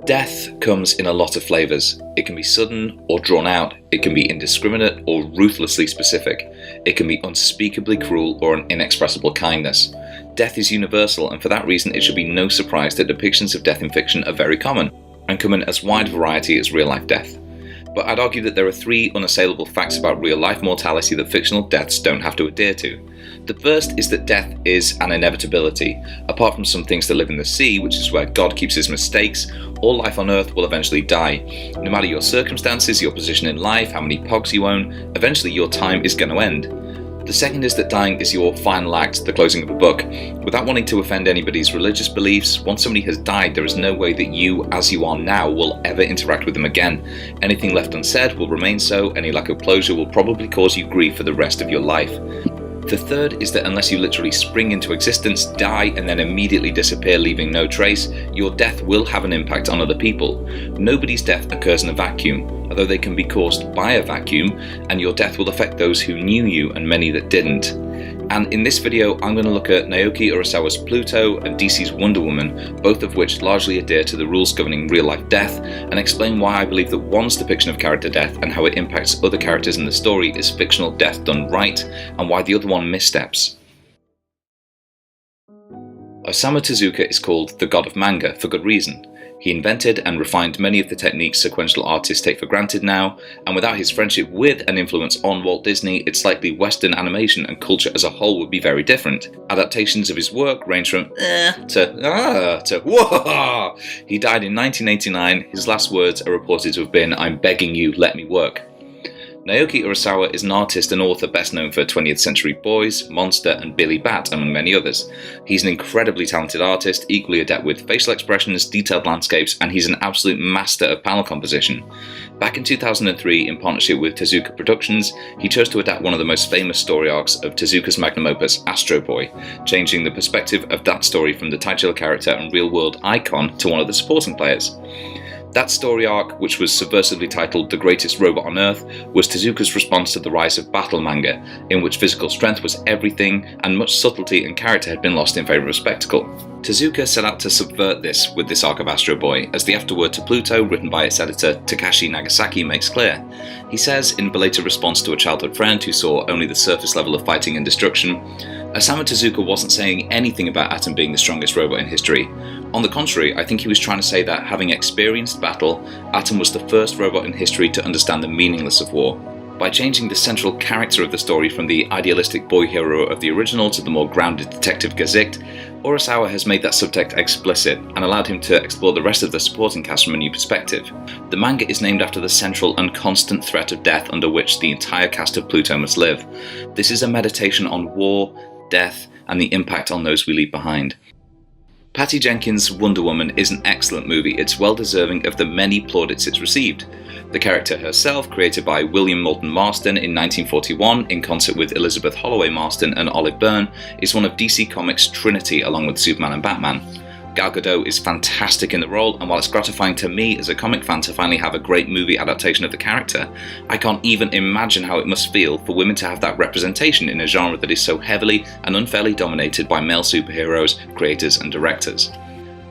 Death comes in a lot of flavours. It can be sudden or drawn out, it can be indiscriminate or ruthlessly specific, it can be unspeakably cruel or an inexpressible kindness. Death is universal, and for that reason it should be no surprise that depictions of death in fiction are very common, and come in as wide variety as real-life death. But I'd argue that there are three unassailable facts about real-life mortality that fictional deaths don't have to adhere to. The first is that death is an inevitability. Apart from some things that live in the sea, which is where God keeps his mistakes, all life on Earth will eventually die. No matter your circumstances, your position in life, how many pogs you own, eventually your time is going to end. The second is that dying is your final act, the closing of a book. Without wanting to offend anybody's religious beliefs, once somebody has died, there is no way that you, as you are now, will ever interact with them again. Anything left unsaid will remain so, any lack of closure will probably cause you grief for the rest of your life. The third is that unless you literally spring into existence, die, and then immediately disappear leaving no trace, your death will have an impact on other people. Nobody's death occurs in a vacuum, although they can be caused by a vacuum, and your death will affect those who knew you and many that didn't. And in this video, I'm going to look at Naoki Urasawa's Pluto and DC's Wonder Woman, both of which largely adhere to the rules governing real-life death, and explain why I believe that one's depiction of character death and how it impacts other characters in the story is fictional death done right, and why the other one missteps. Osamu Tezuka is called the god of manga for good reason. He invented and refined many of the techniques sequential artists take for granted now, and without his friendship with and influence on Walt Disney, it's likely Western animation and culture as a whole would be very different. Adaptations of his work range from to whoa. He died in 1989, his last words are reported to have been, "I'm begging you, let me work." Naoki Urasawa is an artist and author best known for 20th Century Boys, Monster and Billy Bat, among many others. He's an incredibly talented artist, equally adept with facial expressions, detailed landscapes, and he's an absolute master of panel composition. Back in 2003, in partnership with Tezuka Productions, he chose to adapt one of the most famous story arcs of Tezuka's magnum opus, Astro Boy, changing the perspective of that story from the titular character and real-world icon to one of the supporting players. That story arc, which was subversively titled The Greatest Robot on Earth, was Tezuka's response to the rise of battle manga, in which physical strength was everything and much subtlety and character had been lost in favour of spectacle. Tezuka set out to subvert this with this arc of Astro Boy, as the afterword to Pluto, written by its editor Takashi Nagasaki, makes clear. He says, in belated response to a childhood friend who saw only the surface level of fighting and destruction, Osamu Tezuka wasn't saying anything about Atom being the strongest robot in history. On the contrary, I think he was trying to say that, having experienced battle, Atom was the first robot in history to understand the meaninglessness of war. By changing the central character of the story from the idealistic boy hero of the original to the more grounded detective Gesicht, Urasawa has made that subtext explicit and allowed him to explore the rest of the supporting cast from a new perspective. The manga is named after the central and constant threat of death under which the entire cast of Pluto must live. This is a meditation on war, death, and the impact on those we leave behind. Patty Jenkins' Wonder Woman is an excellent movie. It's well deserving of the many plaudits it's received. The character herself, created by William Moulton Marston in 1941 in concert with Elizabeth Holloway Marston and Olive Byrne, is one of DC Comics' trinity along with Superman and Batman. Gal Gadot is fantastic in the role, and while it's gratifying to me as a comic fan to finally have a great movie adaptation of the character, I can't even imagine how it must feel for women to have that representation in a genre that is so heavily and unfairly dominated by male superheroes, creators and directors.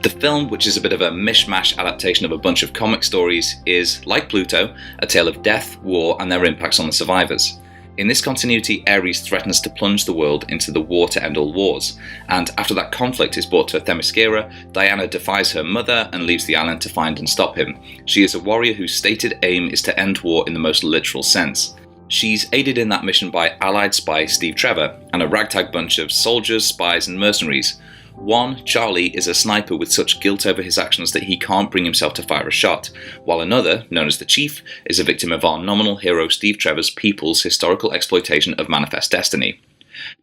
The film, which is a bit of a mishmash adaptation of a bunch of comic stories, is, like Pluto, a tale of death, war and their impacts on the survivors. In this continuity, Ares threatens to plunge the world into the war to end all wars, and after that conflict is brought to Themyscira, Diana defies her mother and leaves the island to find and stop him. She is a warrior whose stated aim is to end war in the most literal sense. She's aided in that mission by Allied spy Steve Trevor and a ragtag bunch of soldiers, spies and mercenaries. One, Charlie, is a sniper with such guilt over his actions that he can't bring himself to fire a shot, while another, known as the Chief, is a victim of our nominal hero Steve Trevor's people's historical exploitation of manifest destiny.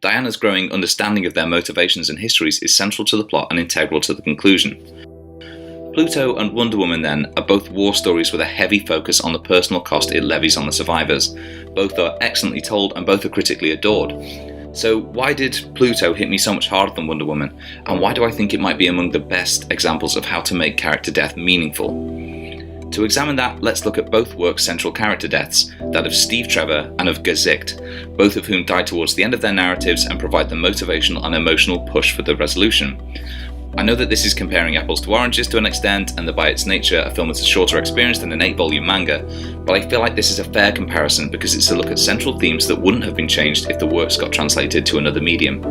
Diana's growing understanding of their motivations and histories is central to the plot and integral to the conclusion. Pluto and Wonder Woman, then, are both war stories with a heavy focus on the personal cost it levies on the survivors. Both are excellently told and both are critically adored. So why did Pluto hit me so much harder than Wonder Woman, and why do I think it might be among the best examples of how to make character death meaningful? To examine that, let's look at both works' central character deaths, that of Steve Trevor and of Gesicht, both of whom die towards the end of their narratives and provide the motivational and emotional push for the resolution. I know that this is comparing apples to oranges to an extent, and that by its nature a film is a shorter experience than an 8-volume manga, but I feel like this is a fair comparison because it's a look at central themes that wouldn't have been changed if the works got translated to another medium.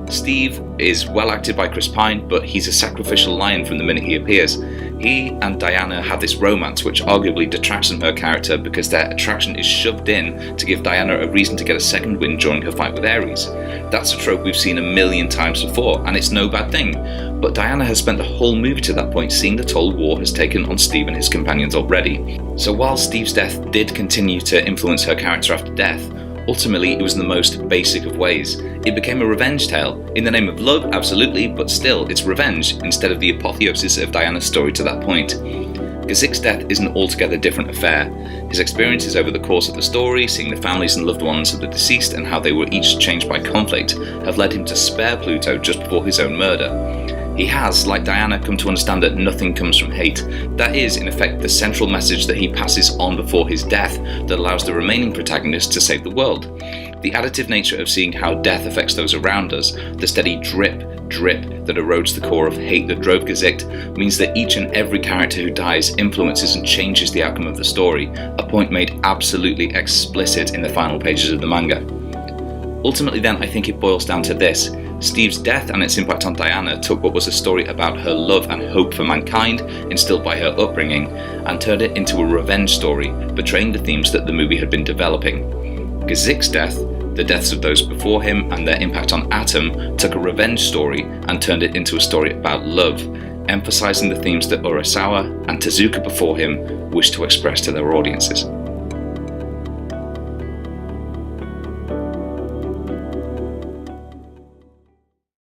Steve is well acted by Chris Pine, but he's a sacrificial lion from the minute he appears. He and Diana have this romance which arguably detracts from her character because their attraction is shoved in to give Diana a reason to get a second win during her fight with Ares. That's a trope we've seen a million times before, and it's no bad thing, but Diana has spent the whole movie to that point seeing the toll war has taken on Steve and his companions already. So while Steve's death did continue to influence her character after death, ultimately it was in the most basic of ways. It became a revenge tale, in the name of love, absolutely, but still it's revenge instead of the apotheosis of Diana's story to that point. Gazik's death is an altogether different affair. His experiences over the course of the story, seeing the families and loved ones of the deceased and how they were each changed by conflict, have led him to spare Pluto just before his own murder. He has, like Diana, come to understand that nothing comes from hate. That is, in effect, the central message that he passes on before his death that allows the remaining protagonist to save the world. The additive nature of seeing how death affects those around us, the steady drip that erodes the core of hate that drove Gazik, means that each and every character who dies influences and changes the outcome of the story, a point made absolutely explicit in the final pages of the manga. Ultimately then, I think it boils down to this. Steve's death and its impact on Diana took what was a story about her love and hope for mankind, instilled by her upbringing, and turned it into a revenge story, betraying the themes that the movie had been developing. Gazik's death, the deaths of those before him, and their impact on Atom took a revenge story and turned it into a story about love, emphasizing the themes that Urasawa and Tezuka before him wished to express to their audiences.